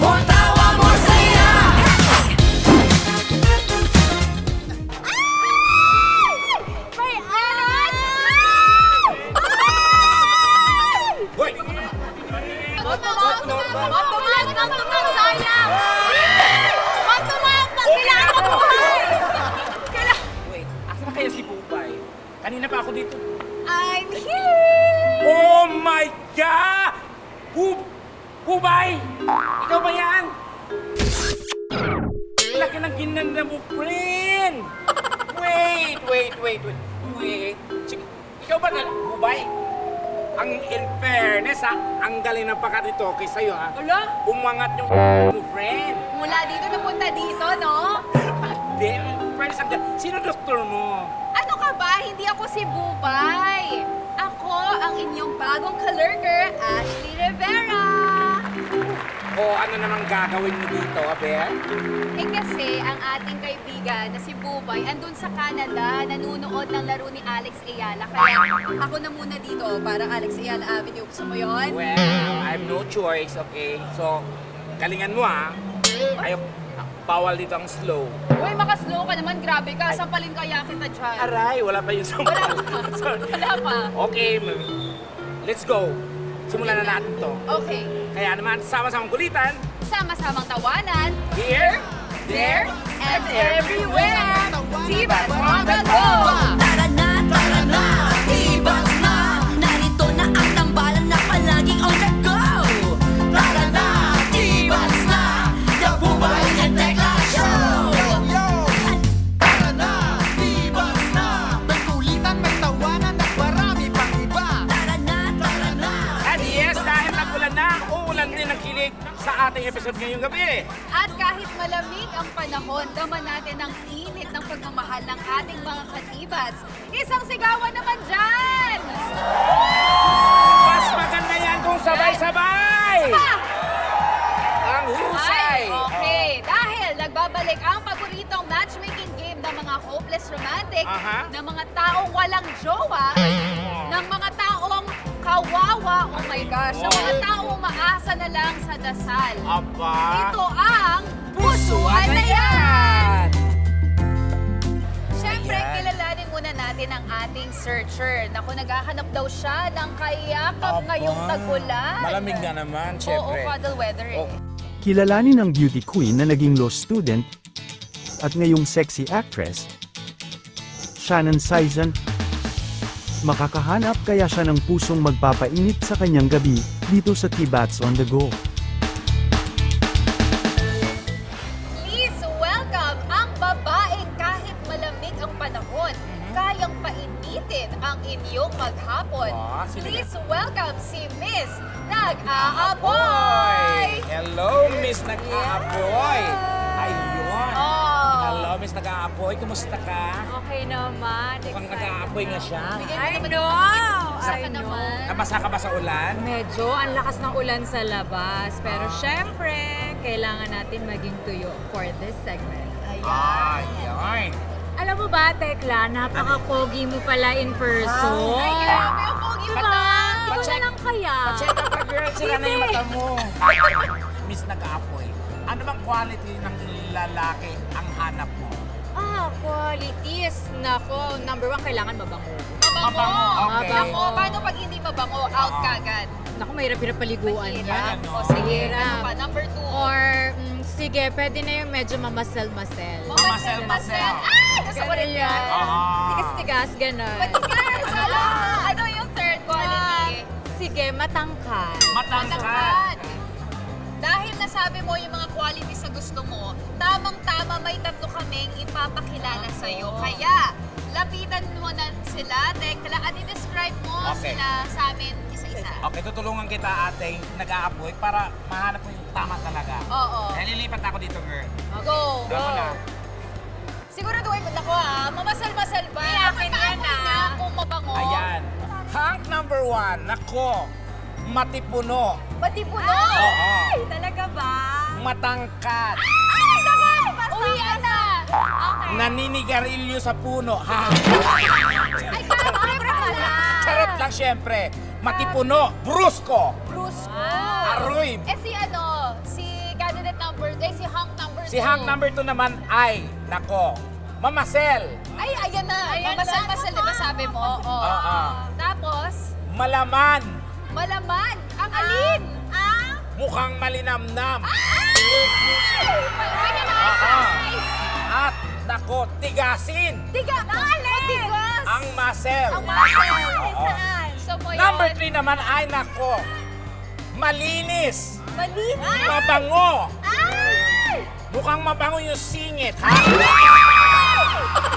More tawa, more saya. May aral! Hoy! Matulog ng tutang sayang! Matulog ng kailangan ng buhay! Wait, asa na kaya si Bubay? Kanina pa ako dito. I'm here! Oh my God! Bubay! Ikaw ba yan? Laki ng ginanda mo, friend! Wait. Sige, ikaw ba na, Bubay? Ang in fairness, ang galing ng pagkatitoke sa'yo, ha? Ala? Umangat yung mo, friend. Mula dito napunta dito, no? Hindi, friend, sino doktor mo? Ano ka ba? Hindi ako si Bubay. Ako ang inyong bagong ka-lurker, Ashley Rivera. O ano namang gagawin mo dito, Aber? Eh kasi ang ating kaibigan na si Bubay andun sa Canada, nanunood ng laro ni Alex Ayala. Kaya ako na muna dito para Alex Ayala Avenue. Gusto mo yun? Well, I have no choice, okay? So, galingan mo, ha? Ayaw, bawal dito ang slow. Uy, makaslow ka naman. Grabe ka. Sampalin kaya kita dyan. Aray, wala pa yung Wala sampal. pa. Sorry. Wala pa. Okay, let's go. Simulan na natin to. Okay. Kaya naman, sama-samang kulitan. Sama-samang tawanan. Here, There and everywhere. Tibas Mga Go! Tara na, tibas na. Narito na ang tambalan na palaging on the go. Tara na, tibas na. The Bubay and Tekla Show. Tara na, tibas na. May kulitan, may tawanan at marami pang iba. Tara na. And yes, dahil nagulan na, uulan din ang kilig sa ating episode ngayong gabi. At kahit malamig ang panahon, daman natin ang init ng pagmamahal ng ating mga katibats. Isang sigawan naman dyan! Mas maganda yan kung sabay-sabay! Ah! Ang husay! Ay, okay. Dahil nagbabalik ang paboritong matchmaking game ng mga hopeless romantic, Aha. ng mga taong walang jowa, ng mga taong kawawa, oh my gosh, ng mga taong umaasa na lang sa dasal. Aba! Ito ang Pusuan na Yan! Siyempre, Ayan. kilalanin muna natin ang ating searcher. Naku, naghahanap daw siya ng kayakap ngayong tagulan. Malamig na naman, Oo, syempre. cuddle weather eh. Oh. Kilalanin ang beauty queen na naging law student at ngayong sexy actress, Shannon Saizen. Makakahanap kaya siya ng pusong magpapainit sa kanyang gabi dito sa Tibats on the Go. Please welcome ang babaeng kahit malamig ang panahon, kayang painitin ang inyong maghapon. Ah, sino yan? Please welcome si Miss Nag-aapoy! Nag-aapoy! Hello, Miss Nag-aapoy! Ayun! Oh. Hello, Miss Nag-aapoy. Kumusta ka? Okay naman. Mukhang nag-aapoy nga siya. Bigyan mo I naman know! ng I ka know. naman. Nabasa ka ba sa ulan? Medyo ang lakas ng ulan sa labas. Pero syempre, kailangan natin maging tuyo for this segment. Ayun! Alam mo ba, Tekla, napaka-pogi mo pala in person. Ay, grabe ang pogi mo. Diba? Ikaw na Pa-check- lang kaya. Pa-check up ka, girl. Sira na yung Hindi. mata mo. Miss Nag-aapoy, ano bang quality ng lalaki ang hanap mo? Qualities. Nako, number one, kailangan mabango. Mabango. Okay. Mabango. Paano pag hindi mabango? Out Oo. kagad. Naku, mahirap-hirap paliguan Mahirap. yan. Ano? O sige, Mahirap. ano pa? Number 2. Or, sige, pwede na yung medyo mamasel-masel. Mamasel-masel. Ah! Gusto ko rin Ganun yan. Ah. Tigas-tigas, gano'n. Matigas. Ano yung third quality? Sige, matangkad. Matangkad. Dahil nasabi mo yung mga qualities na gusto mo, tamang-tama may tatlo kaming ipapakilala sa'yo. Kaya, lapitan mo na sila, Tekla, at i-describe mo Okay. sila sa amin isa-isa. Okay, tutulungan kita ate, Nag-aapoy para mahanap mo yung tama talaga. Oo. Eh, lilipat ako dito, girl. Go. Go na. Siguraduhin mo ako mamasal-masal ba? Ay, akin yan, na kung mabango. Ayan. Hank number 1, nako, matipuno, Matipuno. Oo. Ay, talaga ba? matangkad, Ay, naku! Uwian na! Okay. naninigarilyo sa puno. Ha? Ay, syempre pala. Charot lang syempre. Matipuno, brusko, Bruce. aroy. Eh si ano, si Cannon si Hank number 2. Si Hank number 2 naman ay, nako, mamasel. Ay, ayan na. Ayan Mamasal-masal, di ba sabi mo? Oo. Oo. Tapos, Malaman. malaman. Ang alin? Mukhang malinamnam. Pwede na Oo. exercise. At, nako, tigasin. Tiga. Ang alin? Tigas. Ang muscle. Ang muscle. Oo. So mo yun. Number 3 naman ay, nako, malinis. Malinis. Mabango. Ay! Mukhang mabango yung singit, ha?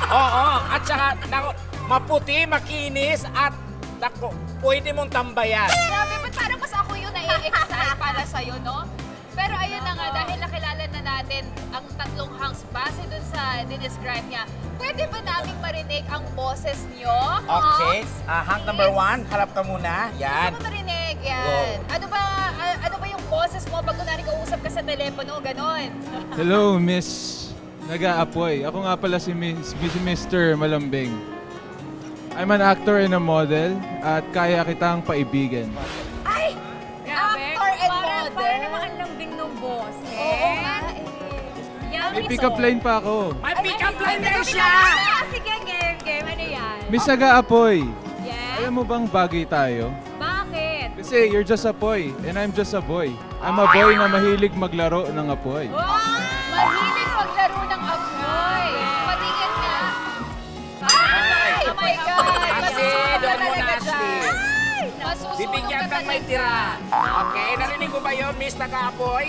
Oo, at saka, nako, maputi, makinis, at, nako, pwede mong tambayan. Grabe, ba't parang mas ako yung nai-excite para sa'yo, no? Pero ayun na nga, dahil nakilala na natin ang tatlong Hanks base dun sa dinescribe niya, pwede ba naming marinig ang boses niyo? Okay, Hanks? Hank number 1, harap ka muna. Yan. Ano ba marinig? Yan. Ano ba yung boses mo pag kunwari kausap ka sa telepono? Ganon. Hello, Miss Nag-aapoy. Ako nga pala si Mr. Malambing. I'm an actor and a model at kaya kitang paibigan. Ay! Grabe. Actor and Para model. naman ang lambing ng boses. Oo nga eh. Yummy May pick-up line pa ako. May pick-up line din siya! Sige, game. Ano yan? Miss Nag-aapoy, Yes? alam mo bang bagay tayo? Bakit? Kasi you're just a boy and I'm just a boy. I'm a boy na mahilig maglaro ng apoy. Mahilig maglaro ng apoy. Patingin nga. Ay! Oh my God! Ashley, Masusunod doon ka muna, talaga Ashley. dyan. Masusunod Bibigyan ka kang may talaga. tira. Okay, narinig mo ba yun, Miss Nag-aapoy?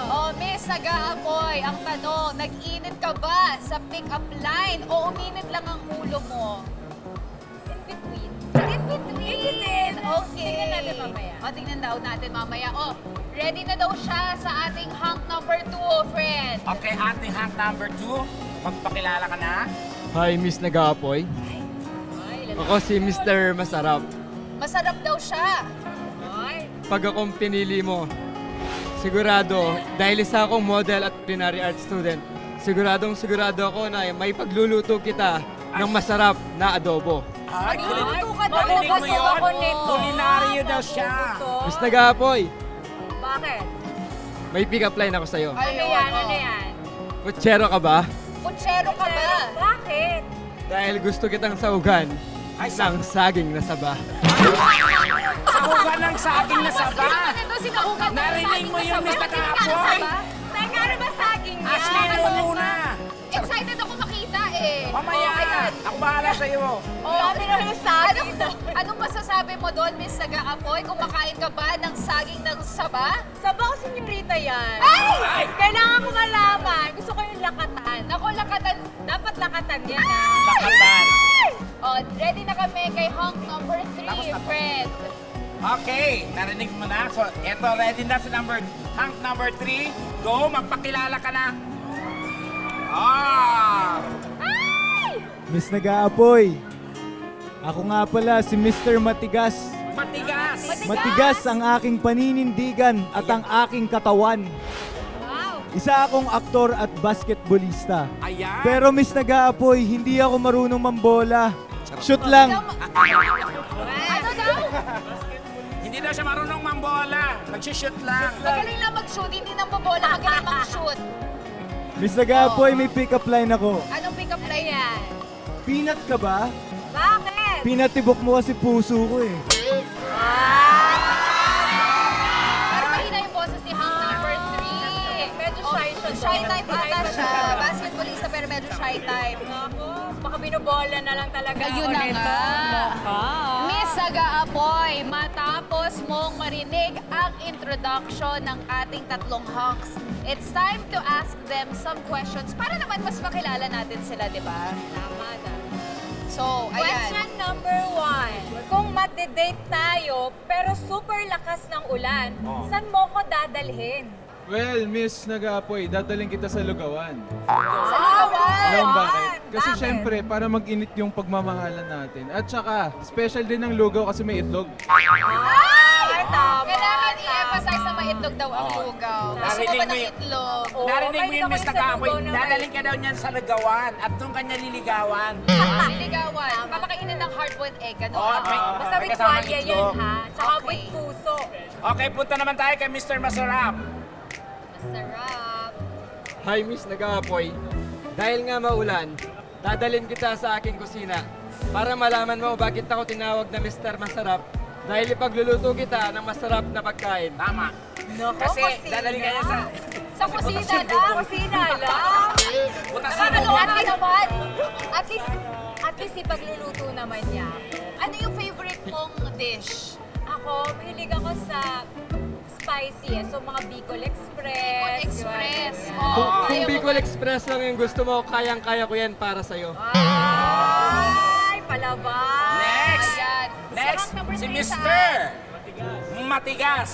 Oh, Miss Nag-aapoy, ang tanong, nag-init ka ba sa pick-up line o uminit lang ang ulo mo? In between. In between. Okay. Tingnan natin mamaya. O, tingnan daw natin mamaya. O, ready na daw siya sa ating Hank number 2, friend. Okay, ating Hank number 2, magpakilala ka na. Hi, Miss Nag-aapoy. Ako si Mr. Masarap. Masarap daw siya. Pag akong pinili mo, sigurado, dahil isa akong model at culinary art student, siguro ako na may pagluluto kita ng masarap na adobo. Ay, Magluluto ka daw. narinig mo Busog yun? ako nito. Kulinaryo daw siya. Miss Nag-aapoy, Bakit? may pick-up line ako sa'yo. Ano yan? Ano yan? Kutsero ka ba? Kutsero ka ba? Bakit? Dahil gusto kitang saugan Ay, ng saging na saba. Sahugan ng saging na saba. Ito, sinahugan mo. Narinig mo yun, Miss Nag-aapoy? Teka, ano ba saging yan? Ashley, mo muna. Excited ako makita eh. Mamaya, Oh, ayan. ako bahala sa'yo. Oh, anong masasabi mo doon, Miss Nag-aapoy? Kumakain ka ba ng saging ng saba? Sabaw, senyorita yan. Ay! Kailangan ko malaman. Gusto ko yung lakatan. Naku, lakatan. Dapat lakatan yan, ha? Lakatan. Oh, ready na kami kay Hank number 3, friend. Okay, narinig mo na. So, eto, ready na sa Hank number 3. Go, magpakilala ka na. Ah! Miss Nag-aapoy, ako nga pala si Mr. Matigas. Matigas. Matigas ang aking paninindigan at ang aking katawan. Wow. Isa akong aktor at basketballista. Ayan. Pero Miss Nag-aapoy, hindi ako marunong mambola. Shoot lang. Ano daw? Hindi daw siya marunong mambola. Mag-shoot lang. Magaling lang mag-shoot, hindi nang mabola, magaling mag-shoot. Miss Nag-aapoy, may pick-up line ako. Anong pick-up line yan? Peanut ka ba? Bakit? Pinatibok mo kasi puso ko eh. Pero mahina yung boses ni Hank number 3. Medyo shy siya. Shy type ata siya. Basketballista pero medyo shy type. Ako, baka binubola na lang talaga Ayun ako na nito. nga. Mukha. Miss Nag-aapoy, matapos mong marinig ang introduction ng ating tatlong Hanks, it's time to ask them some questions para naman mas makilala natin sila, di ba? Tama na. So, ayan. Question number 1. Kung mati-date tayo, pero super lakas ng ulan, saan mo ko dadalhin? Well, Miss Nag-aapoy, dadaling kita sa Lugawan. Sa Lugawan! Alam mo bakit? Kasi Bakit? syempre, para mag-init yung pagmamahalan natin. At saka, special din ng lugaw kasi may itlog. Ay, tama. Kailangan i-emphasize na maitlog daw ang lugaw. Gusto mo ba ng itlog? Narinig mo mahilig yung ako Miss sa Nag-aapoy. lugaw na Dadaling ka daw niyan sa Ligawan at doon kanya liligawan. Niligawan. Papakainin ng hard-boiled egg. Ano? Oo, at may- Basta may with kasamang tuwalya yan, itlog. ha? Tsaka Okay. with puso. Okay, punta naman tayo kay Mr. Masarap. Masarap. Hi, Miss Nag-aapoy. Dahil nga maulan, dadalhin kita sa aking kusina para malaman mo bakit ako tinawag na Mr. Masarap dahil ipagluluto kita ng masarap na pagkain. Tama. Nako, Kasi kusina. dadali ka niya Sa kusina lang, kusina lang. Butasin Nakakaloka naman. At least ipagluluto naman niya. Ano yung favorite mong dish? Ako, mahilig ako sa spicy. So, mga Bicol Express. Express. yun. Oh, Kung ayaw mo Bicol Express lang yung gusto mo, kayang-kaya ko yan para sa'yo. Ay, palabas. Next! Ayan. Next, Sarap number si three Mr. Matigas.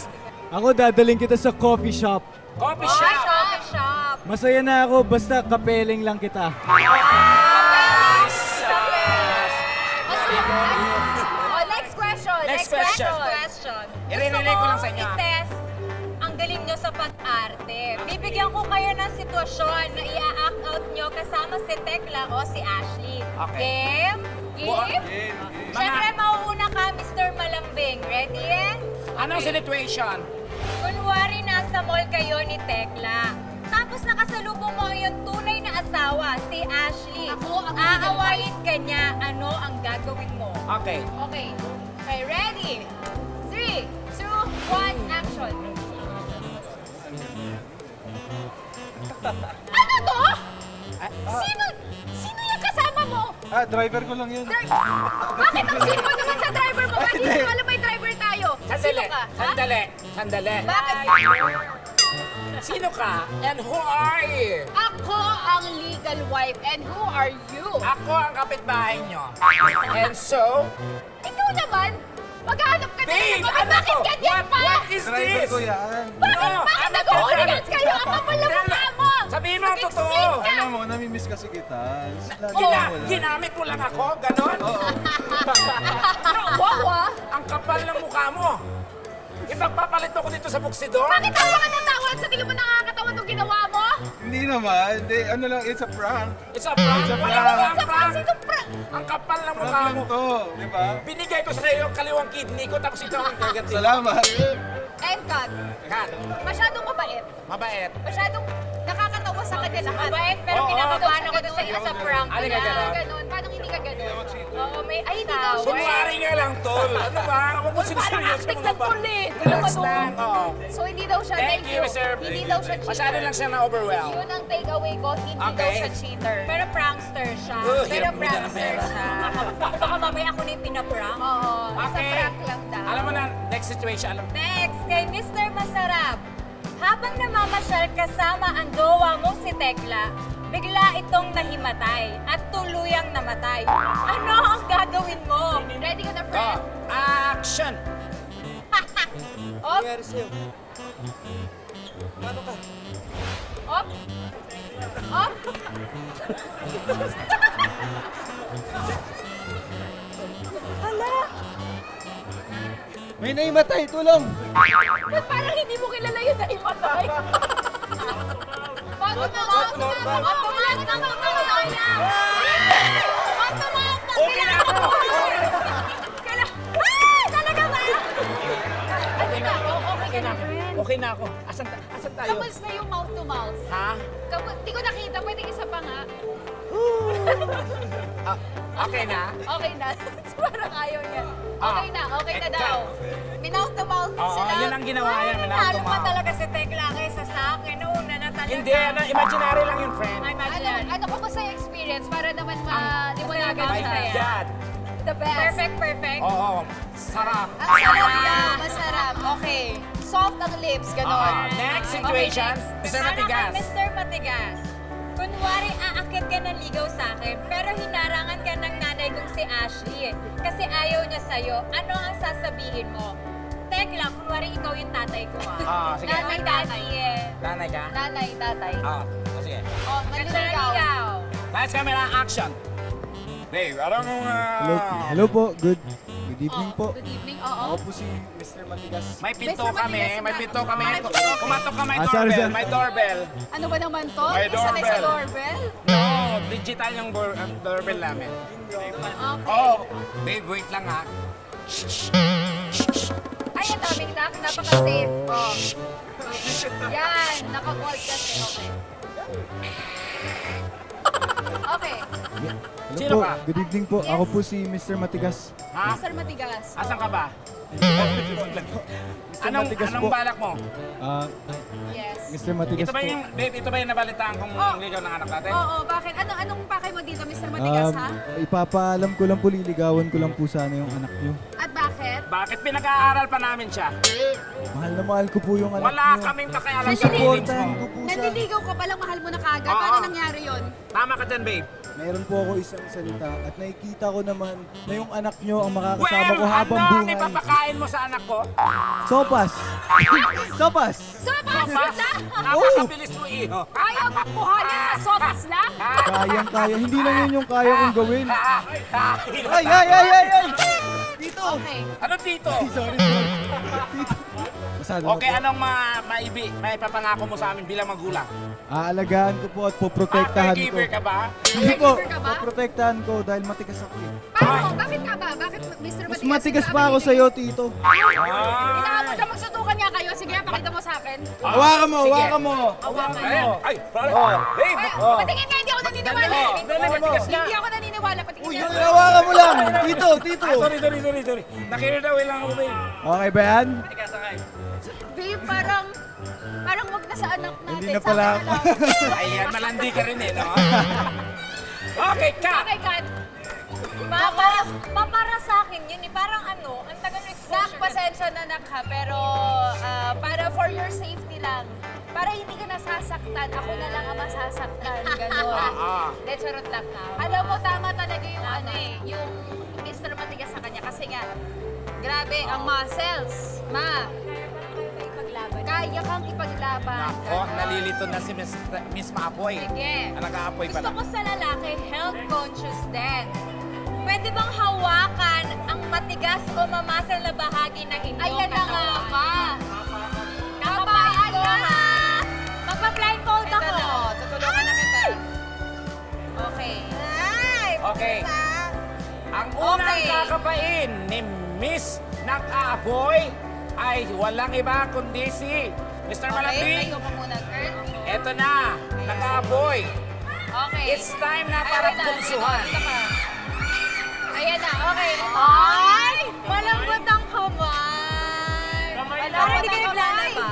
Ako dadaling kita sa coffee shop. Coffee Ay, shop. coffee shop. Masaya na ako basta kapeling lang kita. Oh, next question. Next question. I-relay ko lang sa inyo, ah. I-test ang galing nyo sa pag-arte. Bibigyan ko kayo ng sitwasyon na i-act out nyo kasama si Tekla o si Ashley. Okay. Game? Game? Siyempre, mauuna ka, Mr. Malambing. Ready? Anong situation? Kunwari, nasa mall kayo ni Tekla. Tapos nakasalubong mo yung tunay na asawa, si Ashley. Aawayin ka niya, ano ang gagawin mo? Okay. Okay. Okay, ready? 3, 2, 1, action. Ano to? Sino yung kasama mo? Driver ko lang yun. Bakit ang sino naman sa driver mo? Bakit hindi mo alam may driver tayo? Sandali. Sino ka? Ha? Sandali. Bakit? Sino ka? And who are you? Ako ang legal wife and who are you? Ako ang kapitbahay nyo. And so, Ikaw naman? Maghanap ka na babe, naman. ano Bakit to? ganyan pa? What is this? yan. Bakit nag-hooligans kayo? Ang kapal ng mukha mo! Sabihin mo ang totoo. Mag-explain ka! Alam mo, namimiss kasi kita. Ginamit mo lang ako, ganon? Wow ah! Ang kapal ng mukha mo. Ipagpapalit mo ko dito sa buksidor? Bakit tawa ka ng tawa? Sa tingin mo nakakatawa itong ginawa mo? Hindi naman. Hindi, ano lang, it's a prank. It's a prank. Wala prank. mo ang Sa prank. sino prank? Ang kapal ng mukha Prank mo. lang to, di ba? Binigay ko sa iyo ang kaliwang kidney ko tapos ikaw ang gaganti. Salamat. And cut. Kat, Masyadong mabait. mabait. Masyadong nakakatawa sa kanya lahat. Mabait, pero Oo. kinakabahan ako doon sa isa sa prank. Ano ka ganon? Ganun. Paano hindi ka ganun? Oo, may Ay, hindi daw siya. Kunwari nga lang, tol. Ano ba? Huwag mo Parang siniseryoso acting mo lang ba? ulit. Relax lang. Oo. So, hindi daw siya, Thank you, sir. Hindi daw siya cheater. Masyado lang siya na-overwhelm. Yun ang takeaway ko, hindi daw Okay. siya cheater. Pero prankster siya. Hirap Pero mo dyan ang prankster pera. siya. Baka mamaya ako na yung pinaprank. Oo, sa Okay. prank lang daw. Alam mo na, next situation. Next, kay Mr. Masarap. Habang namamasyal kasama ang jowa mong si Tekla, bigla itong nahimatay at tuluyang namatay. Ano ang gagawin mo? Ready ka na, Go. friend? Action! Op, Nangyari sa'yo? Paano ka? op. Op. May naimatay, tulong! Ba't parang hindi mo kilala yun na imatay? Bago na, automatic na magkakaroon na. Automatic na. Okay na ako! Talaga ba? Okay na, okay ka na, friend. Okay na ako. Asan tayo? Kamusta yung mouth to mouth? Ha? Hindi ko nakita, pwedeng isa pa nga. Okay na? Okay na. Parang ayaw niya. Ah, Okay na ikaw. daw. Mouth to mouth Oo, sila. yun ang ginawa yan. Nanalo pa talaga si Tekla kaysa sa akin. Nauna na talaga. Hindi, imaginary lang yun, friend. Ay, imaginary. Ano pa ba sa experience para naman maliwanagan My siya? God. The best. Perfect. Oo, sarap. Ang sarap daw, masarap. Okay. Soft ang lips, gano'n. Next situation, Mr. Matigas. Mr. Matigas. Kunwari, aakit ka ng ligaw sa akin, pero hinarangan ka ng nanay kong si Ashley. Kasi ayaw niya sa'yo. Ano ang sasabihin mo? Tekla, kunwari ikaw yung tatay ko Sige. Nanay, daddy eh. Nanay ka? Nanay, tatay. Sige. Oh, manliligaw. Ikaw. Lights, camera, action. Babe, anong... Hello po, good evening po. Good evening, oo. Ako po si Mr. Matigas. May pinto Mr. kami, Matigas, may pinto kami. Bakit? Kumatok ka, may Sorry, doorbell, sorry. may doorbell. Ano ba naman to? May Isa na sa doorbell. doorbell? No, digital yung doorbell namin. Okay. Oh, babe, wait lang ha. Ay, ang daming lock. Napaka-safe. Oh. Yan, naka-gold kasi. Okay. Okay. Hello Sino po, ka? good evening po. Ako po si Mr. Matigas. Ha? Mr. Matigas. Asan ka ba? Mr. Matigas Anong po. balak mo? Ah, Yes. Mr. Matigas Ito ba po. yung, babe, ito ba yung nabalitaan kung Oh. ligaw ng anak natin? Oo, bakit? Anong pakay mo dito, Mr. Matigas, ha? Ipapaalam ko lang po, liligawan ko lang po sana yung anak niyo. At bakit? Bakit pinag-aaral pa namin siya? Mahal na mahal ko po yung anak Wala niyo. kaming pakialam sa feelings Suportahan ko mo. po siya. Nandiligaw ka palang mahal mo na kagad. Oo. Paano nangyari yon? Tama ka dyan, babe. Meron po ako isang salita at nakikita ko naman na yung anak niyo ang makakasama ko Well, habang ano ang buhay. ipapakain mo sa anak ko? Sopas! Sopas! Sopas Sopas? lang! Napakabilis mo, iho. Ayaw mong buhayin na sopas lang? Kayang-kaya. Hindi lang yun yung kaya kong gawin. Ay, Ay! Dito! Okay. Ano dito? Sorry. Dito. Masyado Okay, na po. anong may papangako mo sa amin bilang magulang? Aalagaan ko po at poprotektahan ko. Caregiver ka ba? Hindi po, Caregiver ka ba? poprotektahan ko dahil matigas ako eh. Paano? Bakit ka ba? Bakit Mr. Mas Matigas? matigas pa ako sa'yo, Tito. Inaabot na magsutukan niya kayo. Sige, pakita mo sa akin. Hawakan mo, Sige. hawakan mo. Ay, sorry. Babe! Ay, patingin nga, hindi ako naniniwala. Dali, matigas na. Hindi ako naniniwala. Patingin Uy, nga. hawakan mo lang. Tito, Tito. Sorry. Nakiridawin lang ako, babe. Okay ba yan? Babe, parang wag na sa anak natin. Hindi na Sa pala akin ako. na lang. Ayan, malandi ka rin eh, no? Okay, cut! Okay, Kat. Para sa akin yun eh. Parang ano, ang tagal ng Nak, exposure. pasensya na nak ha, pero para for your safety lang. Para hindi ka nasasaktan, ako na lang ang masasaktan. Ganon. De, charot lang. Alam mo, tama talaga yung ano eh, yung Mr. Matigas sa kanya. Kasi nga, grabe, ang muscles. Ma, kaya kang ipaglaban. Ako, nalilito na si Miss Maapoy. Sige. Ang nag-aapoy pa Gusto lang. ko sa lalaki, health conscious din. Pwede bang hawakan ang matigas o mamasal na bahagi ng inyong Ayan na nga, ma. Kakapain ko ha! Magpa-blindfold Ito ako. na, tutulungan na kita. Okay. Okay. Ang unang Okay. kakapain ni Miss Nak-aapoy ay walang iba kundi si Mr. Malambing. Tayo mo muna, girl. Eto na, Nak-aapoy. Okay. It's time na para Ay, wait lang, pulsuhan. dito ka. Ayan na, okay. Ay! Malambot ang kamay. Parang hindi ka naglalaba.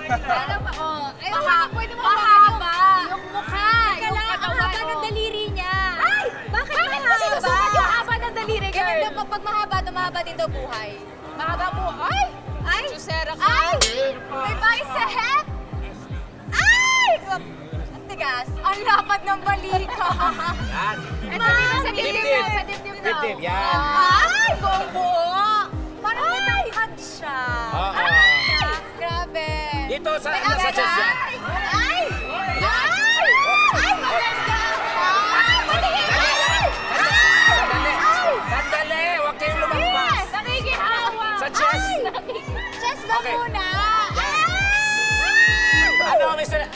Lalaba, oh. Ay, pwede mo Mahaba. yung mukha, Teka yung lang, ang katawan. haba ng daliri niya. Ay! Bakit mo mahaba? sinusukat yung haba ng daliri, girl? Ganun daw, pag mahaba, mahaba din daw buhay. Mahaba mo. Ay! Ay! Chusera ka. Ay! May bicep! Ay! Ang tigas. Ang lapad ng balika. Yan. Ito dito sa dibdib Dibdib. daw, sa dibdib daw. Dibdib, yan. Ay! Buong-buo! Parang matangkad siya. Oo. Ay! Grabe. Dito sa, May nasa agad, chest yan. Ay! Ay! Ay! Ay! Maganda! Ay! Patingin ka! Sandali. Sandali. Huwag kayong lumagpas. Nakikihawa! Sa chest. Chest ba Okay. muna? Ano,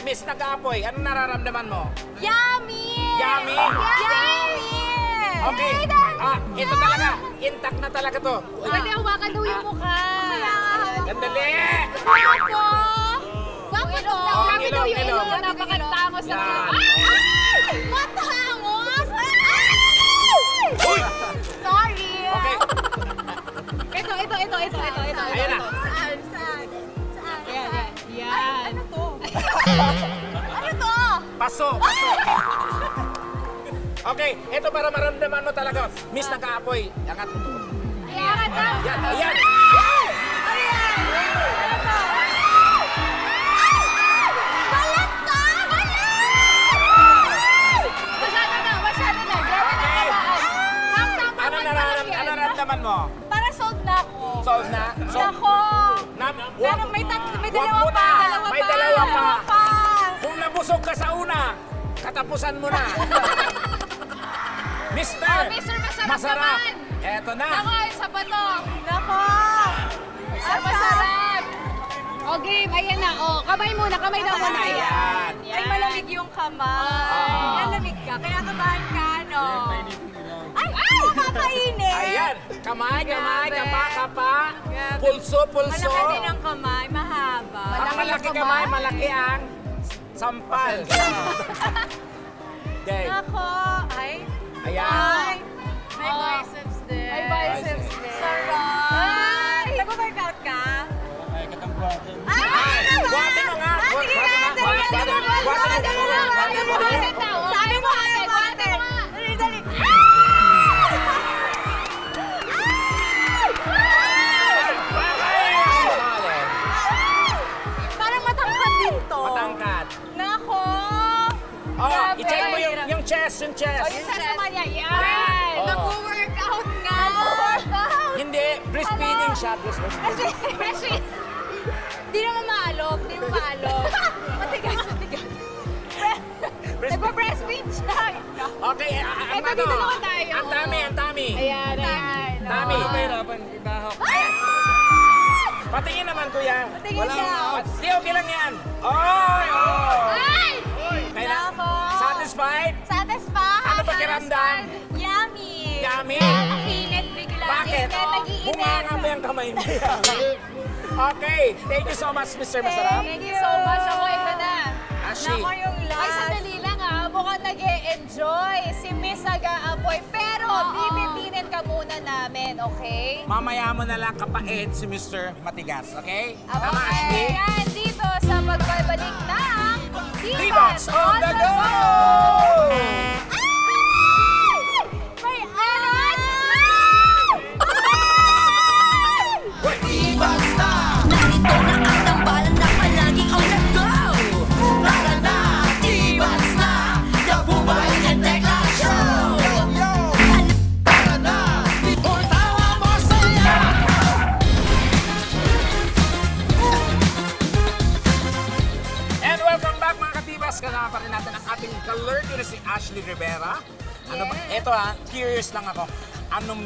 Miss Nag-aapoy? Anong nararamdaman mo? Yummy! Yummy? Yummy! Okay. Ito talaga. Intact na talaga to. Pwede hawakan daw yung mukha. Sandali. Guwapo! Guwapo to! Grabe daw yung Ilong. ilong. Napakatangos na. Yan. Ay! Matangos! Ay! Uy! Sorry! Okay. Ito. Ayan na. Saan? Saan? Saan? Yan. Ano to? Ano to? Paso. Okay, ito para maramdaman mo talaga. Miss Nag-aapoy. Angat mo to. Ayan! Yan, ayan. Ayan! Ano to? Ay! Balat to! Balat! Masyado na. Grabe na Okay. kabaan. Ano nararamdaman mo? Para sold na ako. Solve na? Nako! Pero may dalawa wag mo pa. na. May dalawa pa. Dalawa pa. Kung nabusog ka sa una, katapusan mo na. Mister, Mister, masarap naman. Eto na. Ako, isa pa to. Nako! Masarap. O, game. Ayan na. O, kamay muna. Kamay daw muna. Ayan. Ay, malamig yung kamay. Malamig ka. Kaya kabahan ka, no? Ay! Nakakainit! Ayan. Kamay, Grabe. kapa. Grabe. Pulso. Malaki din ang kamay. Mahaba. Ang malaki kamay, malaki ang Sampal. Okay. Ako, ay, Ayan. may biceps din. May biceps din. Sarap. Ay! Nag-workout ka? Ay, katangguatin. Ay! Buhatin mo nga. Sige Buhatin nga, mo nga. dali Buhatin na, mo nga. dali na, Buhatin mo nga. dali na. Sabi mo kaya, buhatin. Dali, dali. Parang matangkad din to. Matangkad. Nako! Oh, Grabe. i-check mo yung chest, yung chest. Oh, yung chest naman yan. Yan! Yan. Oh. Nag-workout nga! Nag-workout! Hindi, breastfeeding siya. Breastfeeding. Kasi, di naman maalok, di naman maalok. Matigas, matigas. Nagpa-breastfeed siya. Okay, ang Eto, dito naman tayo. Ang tummy. Ayan, ayan. Tummy. Mahirapan, ibahok. Patingin naman, kuya. Patingin siya. Di, okay lang yan. Oy! Oh! Ay! Kailan? Nako. Satisfied? Satisfied. Ano pakiramdam? Yummy. Yummy? Ang init bigla. Bakit? Init, nag-iinit. Bunganga mo yung kamay mo. Okay, thank you so much, Mr. Masarap. Thank you so much. Ako, ito na. Ashley. Nako yung last. Ay, sandali lang mukhang nag-e-enjoy si Miss Aga-apoy. Pero, bibitinin ka muna namin, okay? Mamaya mo na lang kapait si Mr. Matigas, okay? Tama, Okay. Ashley? Yan, dito sa pagbabalik ng Divas on the go! May aral! Divas na! Narito na ang tambalan na palaging on the go. Tara na! Divas na! The Bubay and Tekla Show! Yo! Tara na! Tawa mo saya! And welcome back mga katibas. Kasama pa rin natin ang ating kalurky na si Ashley Rivera. Ano ba? Yes. Ito curious lang ako. Anong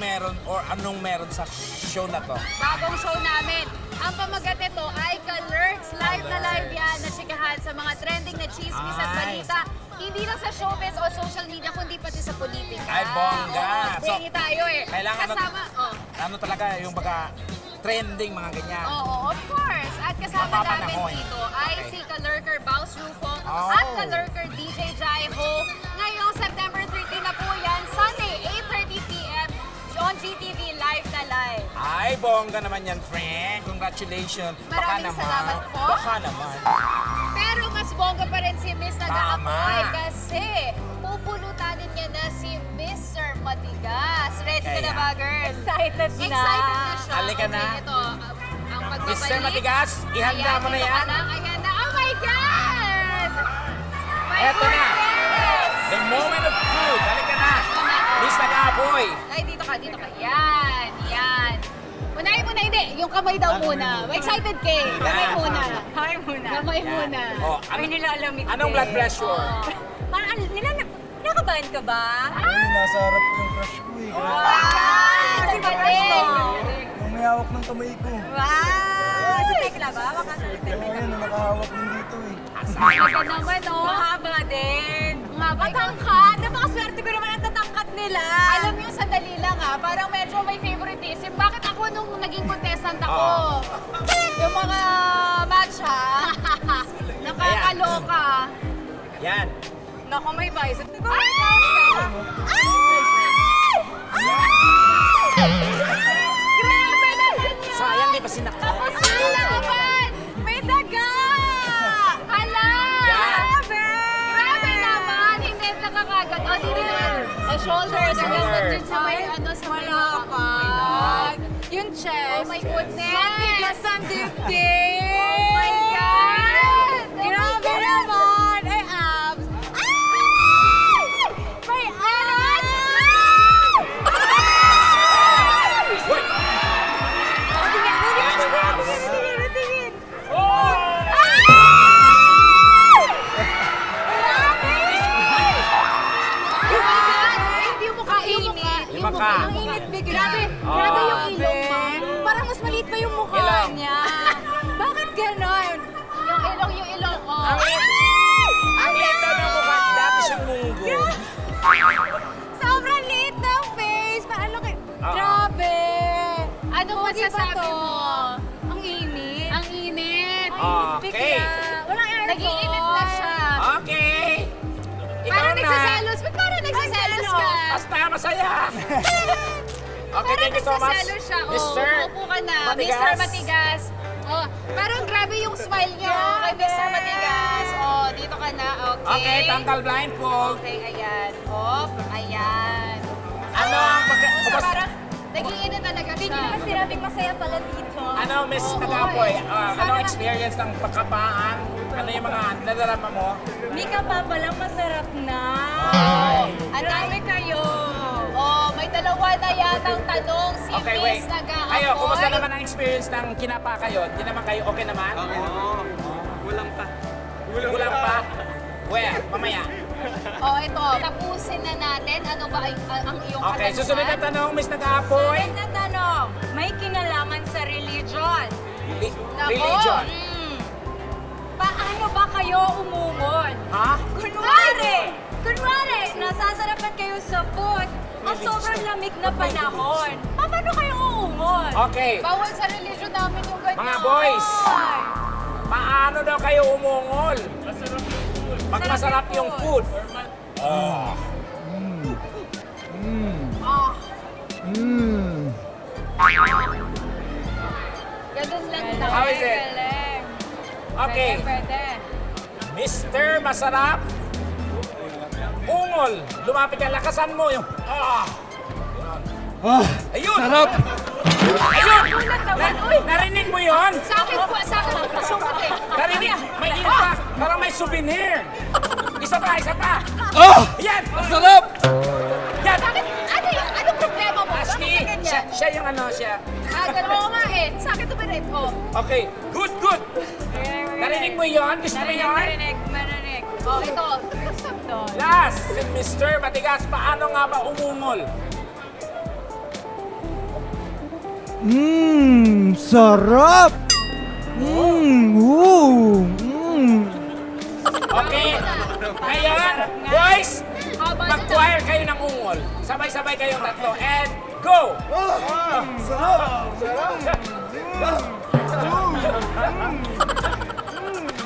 meron sa show na to? bagong show namin. Ang pamagat nito ay Kalurks. Live na live yan na chikahan sa mga trending na chismis at Nice. balita. Hindi lang sa showbiz o social media, kundi pati sa politika. Ay, bongga. Oo, So, dingi tayo eh. kailangan Kasama, ano talaga yung baga trending mga ganyan. Oo, of course. At kasama namin Mapapanahon. dito ay Okay. si Kalurker Baus Rufo Oh. at Kalurker DJ Jaiho. Ngayong September 13 na po yan, Sunday, 8:30 p.m. on GTV Live na live. Ay, bongga naman yan, friend. Congratulations. Maraming salamat po. Baka naman. Pero mas bongga pa rin si Miss Nag-aapoy Tama. kasi pupulutanin niya na si Mr. Matigas. Ready ka na Kaya. ba, girl? Excited na. Excited na siya. Halika na. Okay, ito, ang pagbabalik. Mr. Matigas, ihanda mo na Ayan, yan. ito ka lang. Ayan na. Oh my God! My Eto na. goodness! The moment of truth. Halika na. Miss Nag-aapoy. Ay, dito ka, dito ka. Yan, yan. Unahin muna, hindi. Yung kamay daw muna. Excited ka eh. Kamay Yan. muna. Kamay muna. Kamay Yan. muna. Oh, Ay, nilalamig anong din. blood pressure? Parang, nakabahan ka ba? Ay, nasa harap ko yung crush ko eh. Wow! Si Bating. Yung may hawak ng kamay ko. Wow! Si Tekla ba? Makasalita Oo, yun, nakahawak din dito eh. Ano ka naman, oh? Mahaba din. Mahaba. Matangkad. Napakaswerte ko naman ang tatangkat nila. Alam niyo, sandali lang parang medyo may favoritism. Bakit ako nung naging contestant ako? Yung mga match ha? Nakakaloka. Yan. Naku, may bicep. Grabe naman yun! Sayang, di ba sinakta? Tapos na laban! May daga! Hala! Yan. Grabe! Grabe naman! Hindi nakakagat. O, dito naman. Shoulders. Shoulder. Dun sa may ano sa may Malakad. Yung Oh chest. my goodness! Matigas ang dibdib! Oh my God! Grabe naman! Ay, abs! Ay! May abs! Uy! Yan yung abs. Tingin! Oh my God! Hindi yung mukha. Yung mukha. Yung mukha. Ang init bigla. Oh. Grabe yung ilong mo. Parang mas maliit pa yung mukha Ilong. niya. Bakit ganon? Yung ilong. Oh. Ang lito ng mukha, dati siyang munggo. Sobrang liit ng face. Parang laki. Grabe. Anong Pogi pa masasabi to. mo? Ang init. Ang init. Okay. Bigla. Walang aircon. Nag-iinit na siya. saya! Okay, thank you so much. Nagsaselo siya. Mr. Upo ka na. Matigas. Mr. Matigas. Oh, pero grabe yung smile niyo kay Mr. Matigas. Oh, dito ka na. Okay. Okay, tanggal blindfold. Okay, ayan. Off. Ayan. Ano ang So, parang nag-iinit talaga siya. Hindi naman sinabing masaya pala dito. Ano, Miss Oo, Nagapoy? Sana Ano na- experience ng pagkapaan? Ano yung mga nadarama mo? Mika pa palang masarap na. Ang dami kayo. Oh, may dalawa na yatang tanong si Okay, wait. Miss Nagaapoy. Kayo, kumusta naman ang experience ng kinapa kayo? Hindi naman kayo okay naman? Okay naman. Kulang pa. Kulang pa? Well, mamaya. Oh, ito. Tapusin na natin. Ano ba ang iyong Okay, katanungan? susunod na tanong, Miss Nagaapoy. Sunod na tanong, may kinalaman sa religion. Nako. Religion. Paano ba kayo umungol? Ha? Kunwari, nasasarapan kayo sa food at sobrang lamig na panahon. Paano kayo uungol? Okay. Bawal sa religion namin yung ganyan. Mga boys, paano daw kayo umungol? Pag masarap yung food. Ah. Ganun lang daw. How is it? Galing. Okay. Pwede. Mr. Masarap. Ungol. Lumapit ka, lakasan mo yung... Ayun! Sarap! Ayun! Ulat naman, uy! Narinig mo yun? Sa akin po, sumot eh. Narinig? May impact. Parang may souvenir. Isa pa, isa pa. Oh! Yan! Sarap! Yan! Bakit? Ano problema mo? Ashley, Bakit ganyan? siya yung ano, siya. Ganun nga eh. Sa akin ito pinit ko. Okay, good, good. Narinig mo yun? Gusto mo yun? Marinig. Oh, ito. Last, si Mr. Matigas, paano nga ba umungol? Sarap! Okay, ngayon, boys, Haba na mag-choir kayo ng ungol. Sabay-sabay kayong tatlo. And go!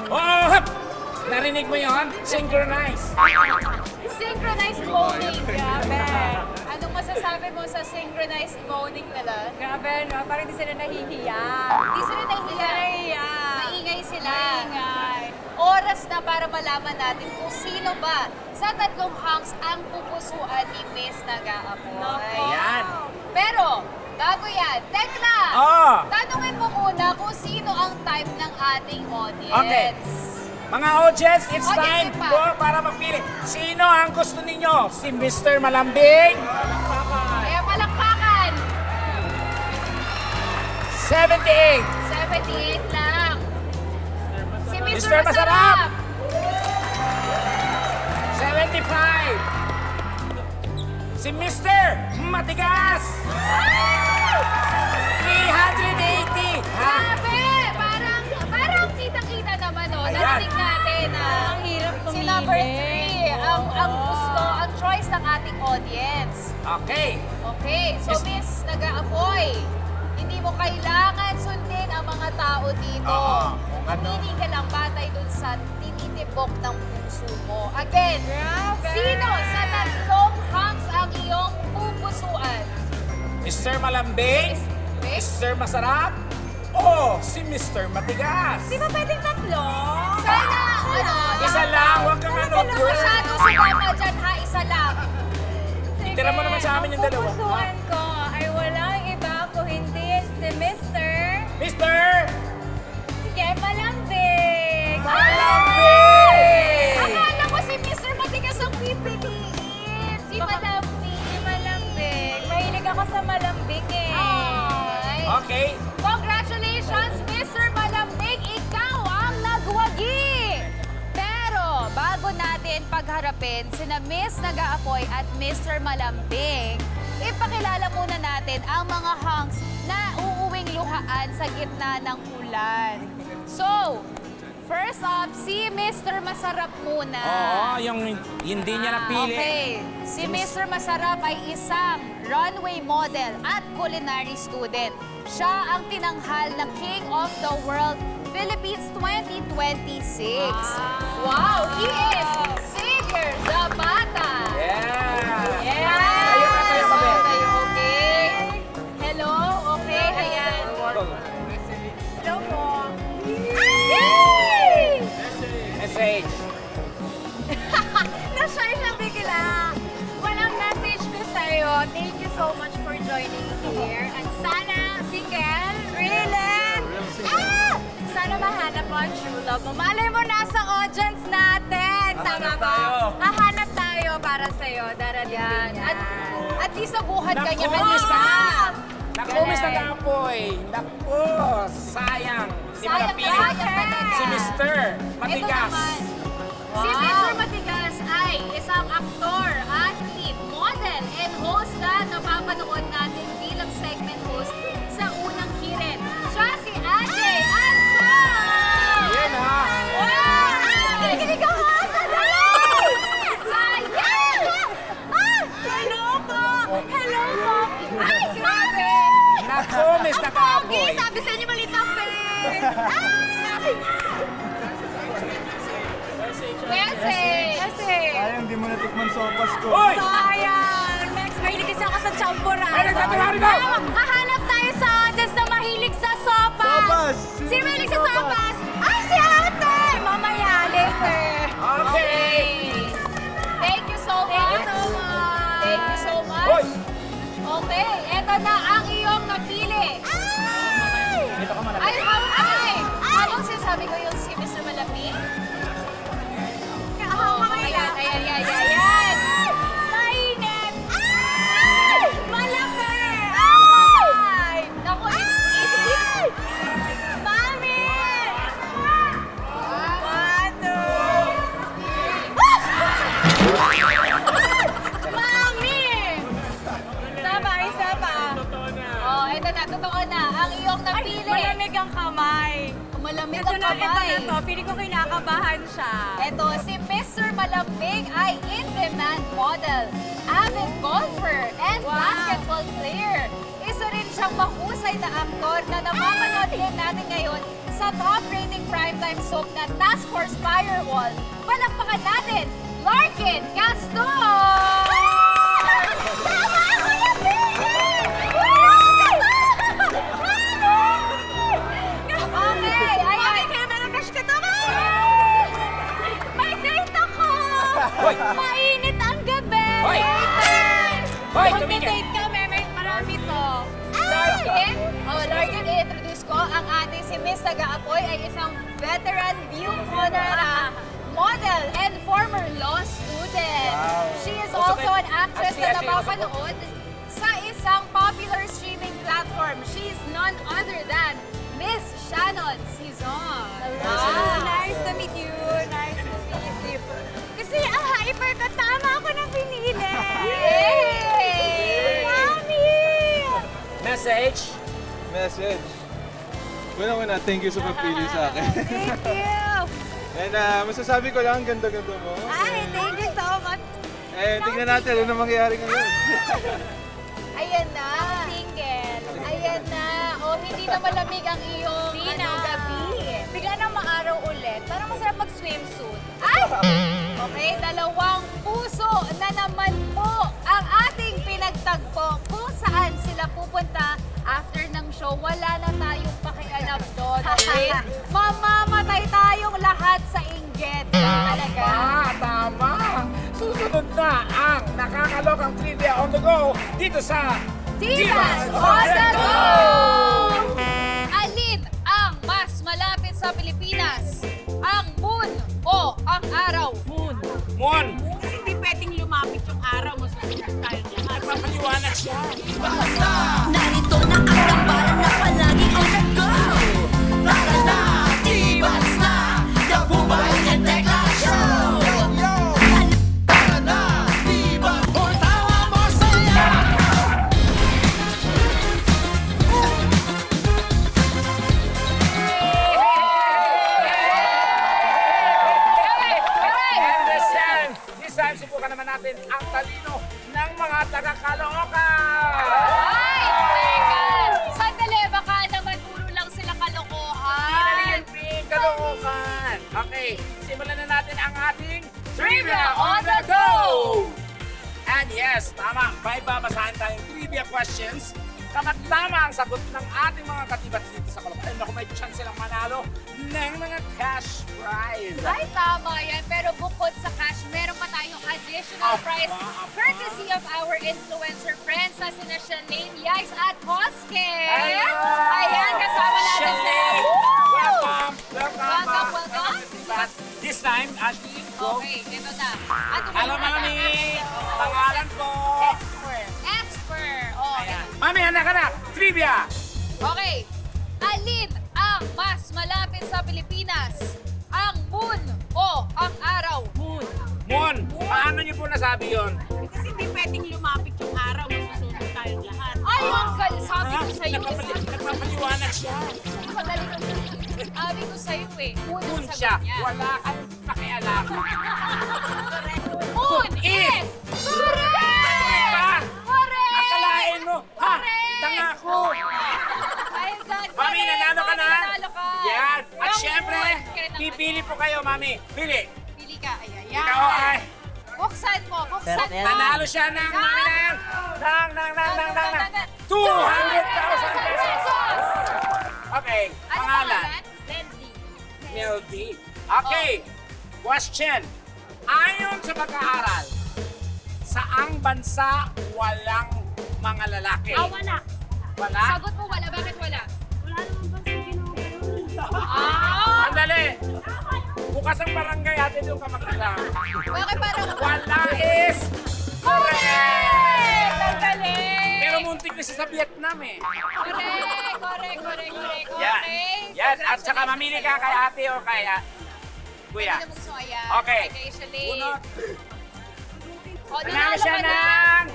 Oh, hop! Narinig mo yon? Synchronize. Synchronized moaning. Grabe. Anong masasabi mo sa synchronized moaning nila? Grabe, no? Parang di sila nahihiya. Hindi sila nahihiya. Nahihiya. Maingay sila. Maingay. Oras na para malaman natin kung sino ba sa tatlong hangs ang pupusuan ni Miss Nagaapoy. Ayan. Pero, bago yan, Tekla! Oh. Tanungin mo muna kung sino ang type ng ating audience. Okay. Mga audience, it's Audience time pa. po para magpili. Sino ang gusto ninyo? Si Mr. Malambing? Kaya palakpakan! 78. 78 lang. Si Mr. Mr. Masarap! Masarap! 75. Si Mr. Matigas! 380. Ha? Grabe! Parang kitang-kita naman, oh. Ayan. Narinig natin, Ang hirap si pumili. number 3, ang gusto, ang choice ng ating audience. Okay. Okay, so Miss Nagaapoy, hindi mo kailangan sundin ang mga tao dito. Oo, kung ano. Hindi ka lang batay dun sa tinitibok ng puso mo. Again, sino sa tatlong hangs ang iyong pupusuan? Mr. Malambing? Mr. Masarap? O si Mr. Matigas? Di ba pwedeng tatlo? Sana, ano, Isa lang, huwag kang ano, Huwag girl. masyado sumama dyan ha, isa lang. Itira mo naman sa amin yung dalawa. Ang pupusuan ko ay walang iba kung hindi si Mr. Mr. Sige, Malambing! Malambing! Akala ko si Mr. Matigas ang pipiliin. Si Malambing. Si Malambing. Mahilig ako sa Malambing eh. Ay. Okay. Congratulations, Mr. Malambing! Ikaw ang nagwagi! Pero, bago natin pagharapin sina Miss Nagaapoy at Mr. Malambing, ipakilala muna natin ang mga hangs na uuwing luhaan sa gitna ng ulan. So, first up, si Mr. Masarap muna. Oo, yung hindi niya napili. Okay. Si Mr. Masarap ay isang runway model at culinary student. Siya ang tinanghal na King of the World Philippines 2026. Wow! He is Xavier Zapata. Yeah. Yeah! Tayo ka tayo. message? Na-shy siya bigla. Walang message ko sa'yo. Thank you so much for joining here. At sana, single, really? Sana mahanap mo ang true love mo. Malay mo nasa audience natin. Tama ba? Hahanap tayo para sa'yo. Darating din yan. At least nabuhat ka niya Naku, kanina. Naku, Mr. Gapoy. Naku, sayang. Di mo Sayang napili. talaga. Si Mr. Ito Matigas. naman. Si Mr. Matigas ay isang aktor, athlete, model, and host na napapanood natin bilang segment host sa unang hirit. Siya si Ajay Ansang! Yan ha. Wow! Nakikinig ako! Sayang! Hello po! Hello po! Ay, grabe! Naku, Mr. Ang pogi! Gapoy. Sabi sa inyo maliit ang face! Ay! Kasi! Sayang, di mo natikman sopas ko. Hoy! Sayang! Next, mahilig kasi ako sa champuran. Ay, nagtatawa rin ako! Hahanap tayo sa audience na mahilig sa sopas. Sopas! Sino mahilig sa sopas? Ay, si ate! Mamaya, later. Okay. Thank you so much! Thank you so much! Hoy! Okay, eto na ang iyong napili. Dito ka muna. Ay! Habang sinasabi ko yung si Mr. Malapit. Ayan. Mainit! Ay! Malaki! Ay! Naku, Mami! One, two. Mami! Isa pa. Oh, eto na, totoo na. Ang iyong napili. Malamig ang kamay. Malamig Ito ang na, ito na kamay. to. Feeling ko kinakabahan siya. Eto, si Mr. Malambing ay in-demand model, avid golfer, and basketball player. Isa rin siyang mahusay na aktor na namamanood din natin ngayon sa top-rating primetime soap na Task Force Firewall. Palakpakan natin, Larkin Gaston! Okay, ayan. Kaya meron crush ka to. May date ako! Hoy! Mainit ang gabi! Hoy! Hoy, tumigil! Mag-date kami, may marami to. Larkin, Larkin, i-introduce ko ang ating si Miss Tagaapoy ay isang veteran beauty model and former law student. She is also an actress na napapanood sa isang popular streaming platform. She is none other than Miss Shannon Cizon. Nice to meet you. Nice to meet you. Kasi ang hyper ko, tama ako na pinili. Yay! Mami! Message? Message. Una-una, thank you sa pagpili sa akin. Thank you. And masasabi ko lang, ganda-ganda mo. Ay, thank you so much. Eh, tingnan natin ano mangyayari ngayon. Ayan na. Single. Ayan na. O, hindi na malamig ang iyong gabi. Bigla na maaraw ulit. Parang masarap mag-swimsuit. Ay! Okay, dalawang puso na naman po ang ating pinagtagpo kung saan sila pupunta after ng show. Wala na tayong pakialam doon. Okay? Mamamatay tayong lahat sa inggit. Talaga. Tama! Susunod na ang nakakalokang trivia on the go dito sa Divas on the Go! Alin ang mas malapit sa Pilipinas? Ang moon o ang araw? Mon! Kasi hindi pwedeng lumapit yung araw. Masusunod tayo niya. Nagpapaliwanag siya. Narito na ang tambalan na palaging on the go. Tara na, Divas na, The Bubay and Tekla Show. Tara na, Divas! Hoy, tawa mo saya! And this time, subukan naman natin ang talino ng mga taga-Caloocan! Ay! Teka! Sandali, baka naman puro lang sila kalokohan. Caloocan! Okay, simulan na natin ang ating Trivia on the Go! And yes, tama, may babasahin tayong trivia questions. tama ang sagot ng ating mga katibats dito sa Caloocan. Naku, may chance silang manalo ng mga cash prize. Ay, tama yan. Pero bukod sa cash, meron pa tayong additional prize courtesy of our influencer friends na sina Shalane Yikes at Koske. Ayan, kasama natin sila. Welcome! Welcome. Katibats. This time, Ashley, go. Okay, ito na. Ano ba Hello, yung Mami! kanta? Pangalan ko! Esper. Oh, Ayan. Mami, anak! Trivia! okay. Alin ang mas malapit sa Pilipinas? Ang moon o ang araw? Mon, paano niyo po nasabi yon? Kasi hindi pwedeng lumapit yung araw, masusunod tayong lahat. Ay, ang sabi ko sa'yo. Nagpapaliwanag siya. Madali ko. Sabi ko sa'yo eh. Moon Moon ang siya. sagot niya. Wala kang pakialam. Moon is correct! Pa! Correct! Akalain mo. Ha? Correct! Tanga ko. Ay, God, Mami, correct! nanalo ka na. Nanalo ka. Yan. At Yung syempre, moon, kaya naman. pipili po kayo, Mami. Pili. Pili ka. Ayan. Ikaw ay. Buksan mo. Buksan mo. Nanalo siya ng Mami ng 200,000 pesos. Okay. Ano Pangalan. Wendy. Meldy. Okay. Question. Ayon sa pag-aaral, saang bansa walang mga lalaki? Wala. Wala? Sagot mo wala. Bakit wala? Wala naman ba sa ginagawa? Ah! Sandali. Bukas ang barangay natin yung kamag-anak. Bakit parang... Wala is correct! Ang galing! Pero muntik na siya sa Vietnam eh. Correct. Yan. Yan. At saka mamili ka kay ate o kay kuya. Ano mo ayan? Okay. Kay Shalane. Unot. O, Nanalo nanalo siya ka na. ng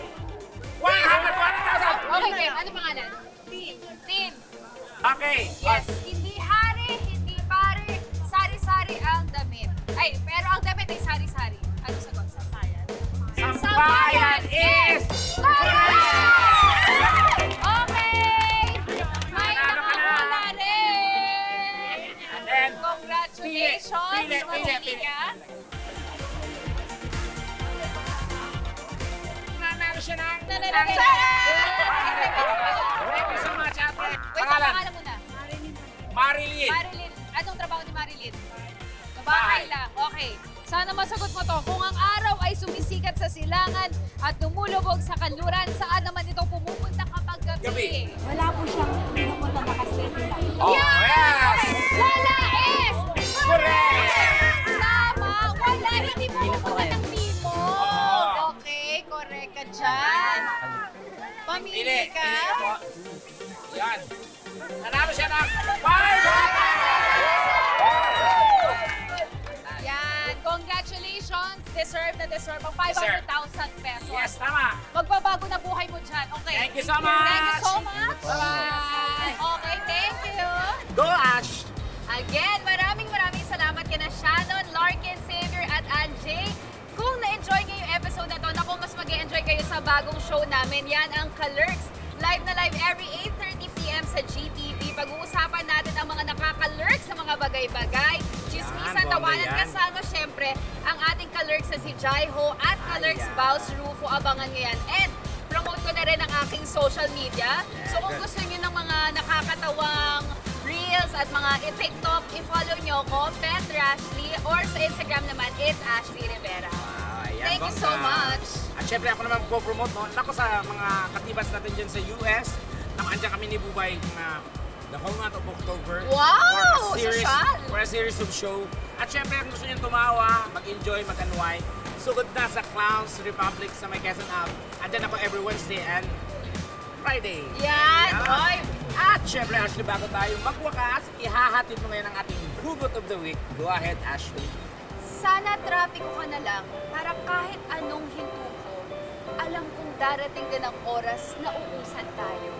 120,000! Okay, babe. Ano pangalan? Tin. Okay. Yes. Hindi hari, hindi pare. Sari-sari ang damit. Ay, pero ang damit ay sari-sari. Ano sagot? Sampayan. Sampayan is Okay! May Nanalo ka na. nakahula rin! And then, Congratulations! Pili. Mamili ka. nanalo siya ng... Nanalo ka. Thank you so much, ate. Wait, Pangalan? pangalan muna. Marilyn. Marilyn. Anong trabaho ni Marilyn? Sa Bahay. bahay lang. Okay. Sana masagot mo to. Kung ang araw ay sumisikat sa silangan at lumulubog sa kanluran, saan naman ito pumupunta kapag gabi? Gabi. Wala po siyang pinupunta nakasteady lang. Oh, yes! Wala is! Correct! Tama! Wala! Hindi pumupunta ng Timo. Okay, correct ka dyan. Pamili Pili. ka. Pili po. Yan. Nanalo siya ng 500! Yan. Congratulations. Deserve na deserve ang 500,000 pesos. Yes, tama. Magbabago na buhay mo dyan. Okay. Thank you so much. Thank you so much. Bye-bye. Okay, thank you. Go, Ash! Again, maraming salamat kina Shannon, Larkin, Xavier at Anjay. Kung na-enjoy niyo yung episode na to, naku, mas mag-enjoy kayo sa bagong show namin. Yan ang Kalurks. Live na live every 8:30 p.m. sa GTV. Pag-uusapan natin ang mga nakaka-lurks sa mga bagay-bagay. Chismisan, Yan, tawanan, bomba yan. kasama syempre ang ating Kalurks na si Jaiho at Kalurks Ayan. Baus Rufo. Abangan nyo yan. And promote ko na rin ang aking social media. So kung gusto nyo ng mga nakakatawang reels at mga TikTok, i-follow nyo ko, Pet Rashley, or sa Instagram naman, it's Ashley Rivera. Ayan, Thank you bongga. so much. At syempre ako naman po-promote no. Nako sa mga katibas natin dyan sa US. Andyan kami ni Bubay the whole month of October. Wow! Sosyal! For a series of show. At syempre kung gusto nyo tumawa, mag-enjoy, mag-unwind, sugod na sa Clowns Republic sa may Quezon Ave. Andyan ako every Wednesday and Friday. Yan! Oy! At syempre, Ashley, bago tayo magwakas, ihahatid mo ngayon ang ating Hugot of the Week. Go ahead, Ashley. Sana trapiko ka na lang para kahit anong hinto ko, alam kong darating din ang oras na uusan tayo.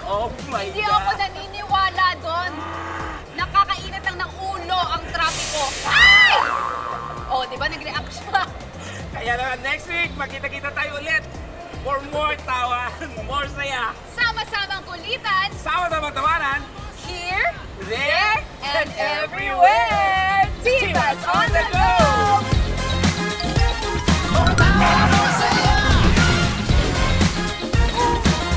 Oh my Hindi God! ako naniniwala doon. Nakakainit lang ng ulo ang trapiko. Ay! Oh, di ba nag-react siya? Kaya naman next week, magkita-kita tayo ulit for more tawa, more saya. Sama-samang kulitan, Sama na tawanan, here, there, and everywhere. Divas on the go!